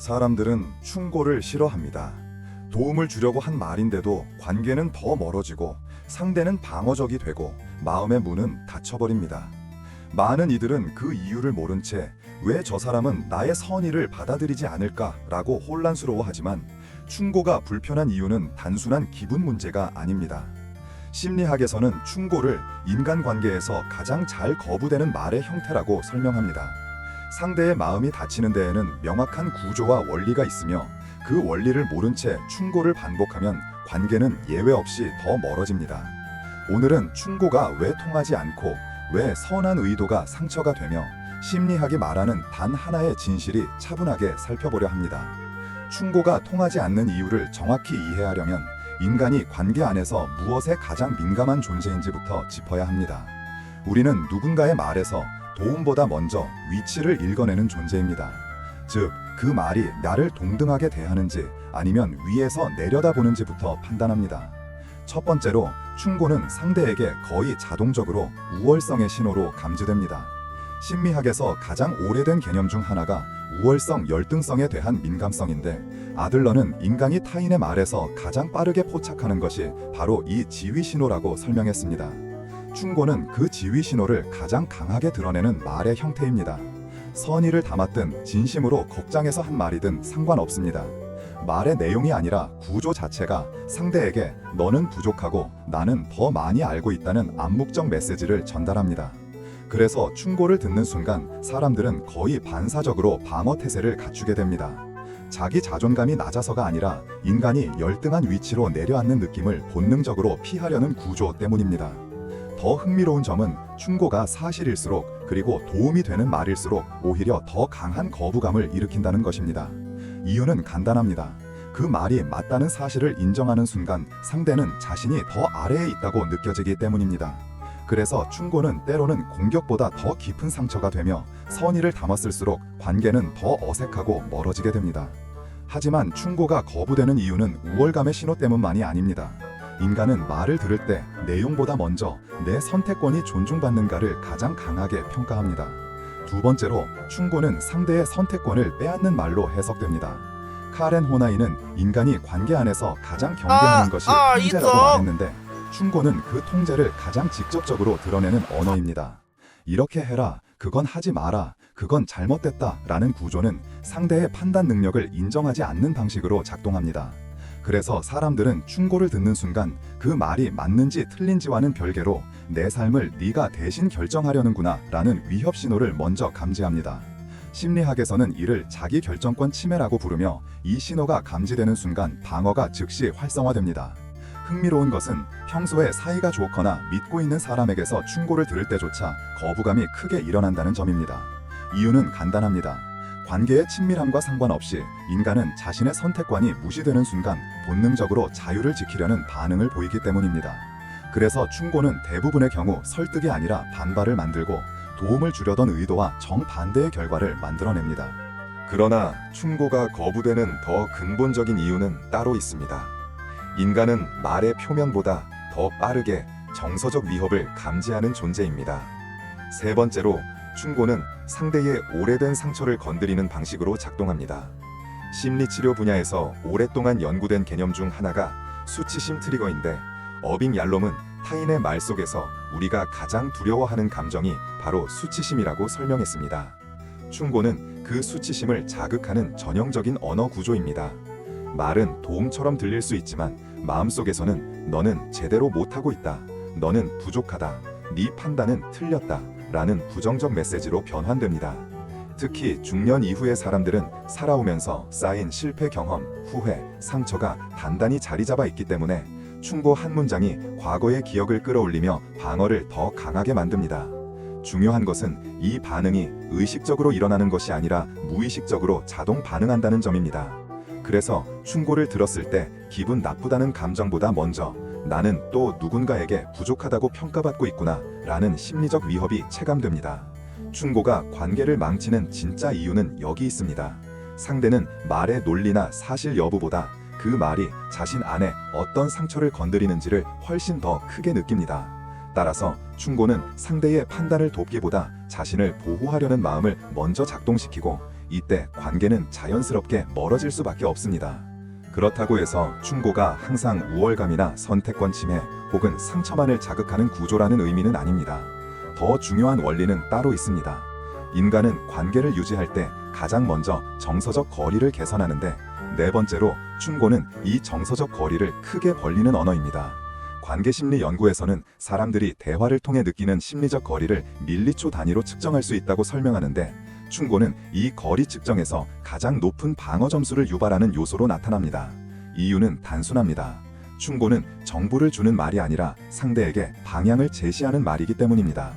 사람들은 충고를 싫어합니다. 도움을 주려고 한 말인데도 관계는 더 멀어지고 상대는 방어적이 되고 마음의 문은 닫혀버립니다. 많은 이들은 그 이유를 모른 채 왜 저 사람은 나의 선의를 받아들이지 않을까라고 혼란스러워하지만 충고가 불편한 이유는 단순한 기분 문제가 아닙니다. 심리학에서는 충고를 인간관계에서 가장 잘 거부되는 말의 형태라고 설명합니다. 상대의 마음이 닫히는 데에는 명확한 구조와 원리가 있으며 그 원리를 모른 채 충고를 반복하면 관계는 예외 없이 더 멀어집니다. 오늘은 충고가 왜 통하지 않고 왜 선한 의도가 상처가 되며 심리학이 말하는 단 하나의 진실이 차분하게 살펴보려 합니다. 충고가 통하지 않는 이유를 정확히 이해하려면 인간이 관계 안에서 무엇에 가장 민감한 존재인지부터 짚어야 합니다. 우리는 누군가의 말에서 도움보다 먼저 위치를 읽어내는 존재입니다. 즉, 그 말이 나를 동등하게 대하는지 아니면 위에서 내려다보는지부터 판단합니다. 첫 번째로, 충고는 상대에게 거의 자동적으로 우월성의 신호로 감지됩니다. 심리학에서 가장 오래된 개념 중 하나가 우월성, 열등성에 대한 민감성인데, 아들러는 인간이 타인의 말에서 가장 빠르게 포착하는 것이 바로 이 지위 신호라고 설명했습니다. 충고는 그 지위 신호를 가장 강하게 드러내는 말의 형태입니다. 선의를 담았든 진심으로 걱정해서 한 말이든 상관없습니다. 말의 내용이 아니라 구조 자체가 상대에게 너는 부족하고 나는 더 많이 알고 있다는 암묵적 메시지를 전달합니다. 그래서 충고를 듣는 순간 사람들은 거의 반사적으로 방어 태세를 갖추게 됩니다. 자기 자존감이 낮아서가 아니라 인간이 열등한 위치로 내려앉는 느낌을 본능적으로 피하려는 구조 때문입니다. 더 흥미로운 점은 충고가 사실일수록 그리고 도움이 되는 말일수록 오히려 더 강한 거부감을 일으킨다는 것입니다. 이유는 간단합니다. 그 말이 맞다는 사실을 인정하는 순간 상대는 자신이 더 아래에 있다고 느껴지기 때문입니다. 그래서 충고는 때로는 공격보다 더 깊은 상처가 되며 선의를 담았을수록 관계는 더 어색하고 멀어지게 됩니다. 하지만 충고가 거부되는 이유는 우월감의 신호 때문만이 아닙니다. 인간은 말을 들을 때 내용보다 먼저 내 선택권이 존중받는가를 가장 강하게 평가합니다. 두 번째로, 충고는 상대의 선택권을 빼앗는 말로 해석됩니다. 카렌 호나이는 인간이 관계 안에서 가장 경계하는 것이 통제라고 말했는데, 충고는 그 통제를 가장 직접적으로 드러내는 언어입니다. 이렇게 해라, 그건 하지 마라, 그건 잘못됐다 라는 구조는 상대의 판단 능력을 인정하지 않는 방식으로 작동합니다. 그래서 사람들은 충고를 듣는 순간 그 말이 맞는지 틀린지와는 별개로 내 삶을 네가 대신 결정하려는구나 라는 위협 신호를 먼저 감지합니다. 심리학에서는 이를 자기 결정권 침해라고 부르며 이 신호가 감지되는 순간 방어가 즉시 활성화됩니다. 흥미로운 것은 평소에 사이가 좋거나 믿고 있는 사람에게서 충고를 들을 때조차 거부감이 크게 일어난다는 점입니다. 이유는 간단합니다. 관계의 친밀함과 상관없이 인간은 자신의 선택권이 무시되는 순간 본능적으로 자유를 지키려는 반응을 보이기 때문입니다. 그래서 충고는 대부분의 경우 설득이 아니라 반발을 만들고 도움을 주려던 의도와 정반대의 결과를 만들어냅니다. 그러나 충고가 거부되는 더 근본적인 이유는 따로 있습니다. 인간은 말의 표면보다 더 빠르게 정서적 위협을 감지하는 존재입니다. 세 번째로, 충고는 상대의 오래된 상처를 건드리는 방식으로 작동합니다. 심리치료 분야에서 오랫동안 연구된 개념 중 하나가 수치심 트리거인데, 어빙 얄롬은 타인의 말 속에서 우리가 가장 두려워하는 감정이 바로 수치심이라고 설명했습니다. 충고는 그 수치심을 자극하는 전형적인 언어 구조입니다. 말은 도움처럼 들릴 수 있지만 마음속에서는 너는 제대로 못하고 있다, 너는 부족하다, 네 판단은 틀렸다 라는 부정적 메시지로 변환됩니다. 특히 중년 이후의 사람들은 살아오면서 쌓인 실패 경험, 후회, 상처가 단단히 자리 잡아 있기 때문에 충고 한 문장이 과거의 기억을 끌어올리며 방어를 더 강하게 만듭니다. 중요한 것은 이 반응이 의식적으로 일어나는 것이 아니라 무의식적으로 자동 반응한다는 점입니다. 그래서 충고를 들었을 때 기분 나쁘다는 감정보다 먼저 나는 또 누군가에게 부족하다고 평가받고 있구나 라는 심리적 위협이 체감됩니다. 충고가 관계를 망치는 진짜 이유는 여기 있습니다. 상대는 말의 논리나 사실 여부보다 그 말이 자신 안에 어떤 상처를 건드리는지를 훨씬 더 크게 느낍니다. 따라서 충고는 상대의 판단을 돕기보다 자신을 보호하려는 마음을 먼저 작동시키고 이때 관계는 자연스럽게 멀어질 수밖에 없습니다. 그렇다고 해서 충고가 항상 우월감이나 선택권 침해 혹은 상처만을 자극하는 구조라는 의미는 아닙니다. 더 중요한 원리는 따로 있습니다. 인간은 관계를 유지할 때 가장 먼저 정서적 거리를 개선하는데, 네 번째로 충고는 이 정서적 거리를 크게 벌리는 언어입니다. 관계심리 연구에서는 사람들이 대화를 통해 느끼는 심리적 거리를 밀리초 단위로 측정할 수 있다고 설명하는데, 충고는 이 거리 측정에서 가장 높은 방어 점수를 유발하는 요소로 나타납니다. 이유는 단순합니다. 충고는 정보를 주는 말이 아니라 상대에게 방향을 제시하는 말이기 때문입니다.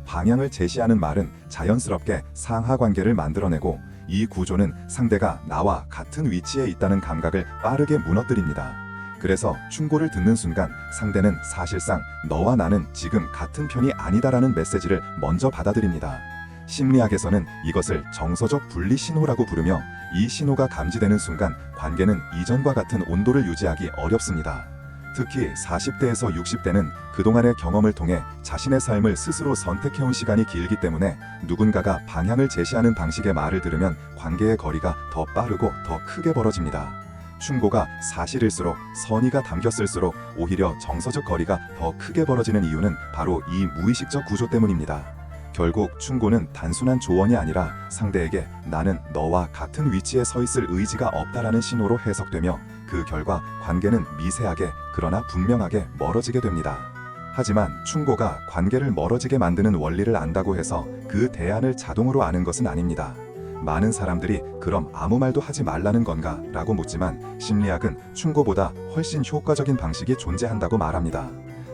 방향을 제시하는 말은 자연스럽게 상하 관계를 만들어내고, 이 구조는 상대가 나와 같은 위치에 있다는 감각을 빠르게 무너뜨립니다. 그래서 충고를 듣는 순간 상대는 사실상 너와 나는 지금 같은 편이 아니다라는 메시지를 먼저 받아들입니다. 심리학에서는 이것을 정서적 분리 신호라고 부르며, 이 신호가 감지되는 순간 관계는 이전과 같은 온도를 유지하기 어렵습니다. 특히 40대에서 60대는 그동안의 경험을 통해 자신의 삶을 스스로 선택해온 시간이 길기 때문에 누군가가 방향을 제시하는 방식의 말을 들으면 관계의 거리가 더 빠르고 더 크게 벌어집니다. 충고가 사실일수록, 선의가 담겼을수록 오히려 정서적 거리가 더 크게 벌어지는 이유는 바로 이 무의식적 구조 때문입니다. 결국 충고는 단순한 조언이 아니라 상대에게 나는 너와 같은 위치에 서 있을 의지가 없다라는 신호로 해석되며, 그 결과 관계는 미세하게 그러나 분명하게 멀어지게 됩니다. 하지만 충고가 관계를 멀어지게 만드는 원리를 안다고 해서 그 대안을 자동으로 아는 것은 아닙니다. 많은 사람들이 그럼 아무 말도 하지 말라는 건가? 라고 묻지만, 심리학은 충고보다 훨씬 효과적인 방식이 존재한다고 말합니다.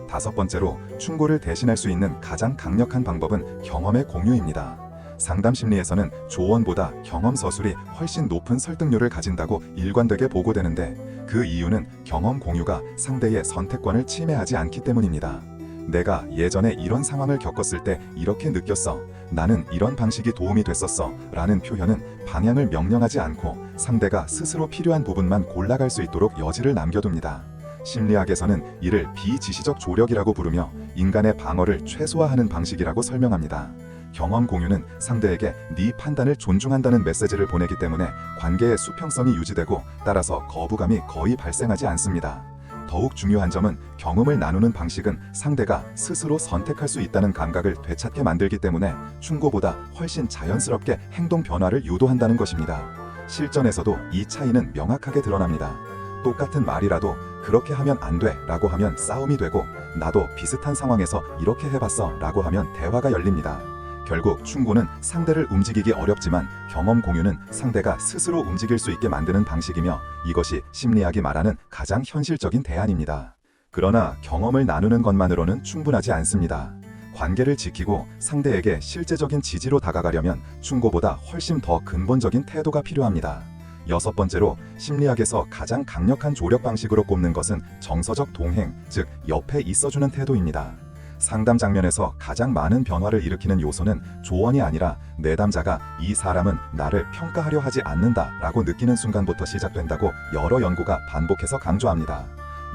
다섯 번째로, 충고를 대신할 수 있는 가장 강력한 방법은 경험의 공유입니다. 상담 심리에서는 조언보다 경험 서술이 훨씬 높은 설득력을 가진다고 일관되게 보고되는데, 그 이유는 경험 공유가 상대의 선택권을 침해하지 않기 때문입니다. 내가 예전에 이런 상황을 겪었을 때 이렇게 느꼈어. 나는 이런 방식이 도움이 됐었어. 라는 표현은 방향을 명령하지 않고 상대가 스스로 필요한 부분만 골라갈 수 있도록 여지를 남겨둡니다. 심리학에서는 이를 비지시적 조력이라고 부르며 인간의 방어를 최소화하는 방식이라고 설명합니다. 경험 공유는 상대에게 네 판단을 존중한다는 메시지를 보내기 때문에 관계의 수평성이 유지되고, 따라서 거부감이 거의 발생하지 않습니다. 더욱 중요한 점은 경험을 나누는 방식은 상대가 스스로 선택할 수 있다는 감각을 되찾게 만들기 때문에 충고보다 훨씬 자연스럽게 행동 변화를 유도한다는 것입니다. 실전에서도 이 차이는 명확하게 드러납니다. 똑같은 말이라도 그렇게 하면 안 돼 라고 하면 싸움이 되고, 나도 비슷한 상황에서 이렇게 해봤어 라고 하면 대화가 열립니다. 결국 충고는 상대를 움직이기 어렵지만 경험 공유는 상대가 스스로 움직일 수 있게 만드는 방식이며, 이것이 심리학이 말하는 가장 현실적인 대안입니다. 그러나 경험을 나누는 것만으로는 충분하지 않습니다. 관계를 지키고 상대에게 실제적인 지지로 다가가려면 충고보다 훨씬 더 근본적인 태도가 필요합니다. 여섯 번째로, 심리학에서 가장 강력한 조력 방식으로 꼽는 것은 정서적 동행, 즉 옆에 있어주는 태도입니다. 상담 장면에서 가장 많은 변화를 일으키는 요소는 조언이 아니라 내담자가 이 사람은 나를 평가하려 하지 않는다 라고 느끼는 순간부터 시작된다고 여러 연구가 반복해서 강조합니다.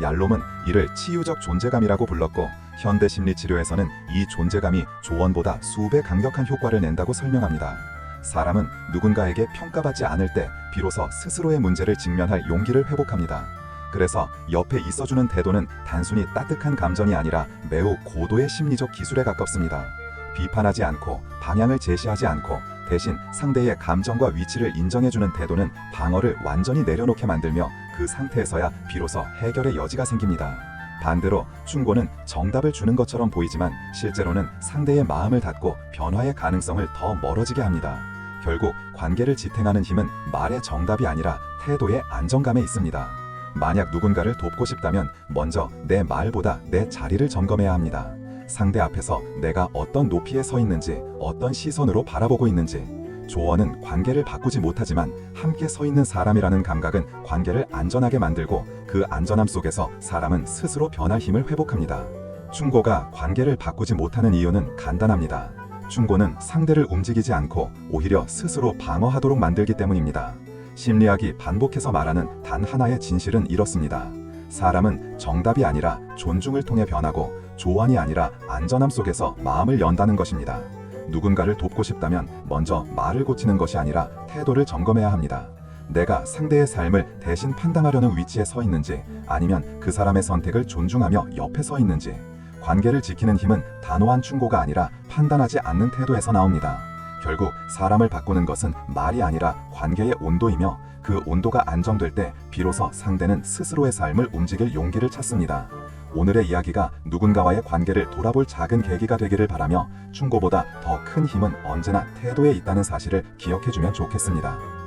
얄롬은 이를 치유적 존재감이라고 불렀고, 현대 심리치료에서는 이 존재감이 조언보다 수배 강력한 효과를 낸다고 설명합니다. 사람은 누군가에게 평가받지 않을 때 비로소 스스로의 문제를 직면할 용기를 회복합니다. 그래서 옆에 있어주는 태도는 단순히 따뜻한 감정이 아니라 매우 고도의 심리적 기술에 가깝습니다. 비판하지 않고 방향을 제시하지 않고 대신 상대의 감정과 위치를 인정해주는 태도는 방어를 완전히 내려놓게 만들며, 그 상태에서야 비로소 해결의 여지가 생깁니다. 반대로 충고는 정답을 주는 것처럼 보이지만 실제로는 상대의 마음을 닫고 변화의 가능성을 더 멀어지게 합니다. 결국 관계를 지탱하는 힘은 말의 정답이 아니라 태도의 안정감에 있습니다. 만약 누군가를 돕고 싶다면 먼저 내 말보다 내 자리를 점검해야 합니다. 상대 앞에서 내가 어떤 높이에 서 있는지, 어떤 시선으로 바라보고 있는지. 조언은 관계를 바꾸지 못하지만 함께 서 있는 사람이라는 감각은 관계를 안전하게 만들고, 그 안전함 속에서 사람은 스스로 변할 힘을 회복합니다. 충고가 관계를 바꾸지 못하는 이유는 간단합니다. 충고는 상대를 움직이지 않고 오히려 스스로 방어하도록 만들기 때문입니다. 심리학이 반복해서 말하는 단 하나의 진실은 이렇습니다. 사람은 정답이 아니라 존중을 통해 변하고, 조언이 아니라 안전함 속에서 마음을 연다는 것입니다. 누군가를 돕고 싶다면 먼저 말을 고치는 것이 아니라 태도를 점검해야 합니다. 내가 상대의 삶을 대신 판단하려는 위치에 서 있는지, 아니면 그 사람의 선택을 존중하며 옆에 서 있는지. 관계를 지키는 힘은 단호한 충고가 아니라 판단하지 않는 태도에서 나옵니다. 결국 사람을 바꾸는 것은 말이 아니라 관계의 온도이며, 그 온도가 안정될 때 비로소 상대는 스스로의 삶을 움직일 용기를 찾습니다. 오늘의 이야기가 누군가와의 관계를 돌아볼 작은 계기가 되기를 바라며, 충고보다 더 큰 힘은 언제나 태도에 있다는 사실을 기억해주면 좋겠습니다.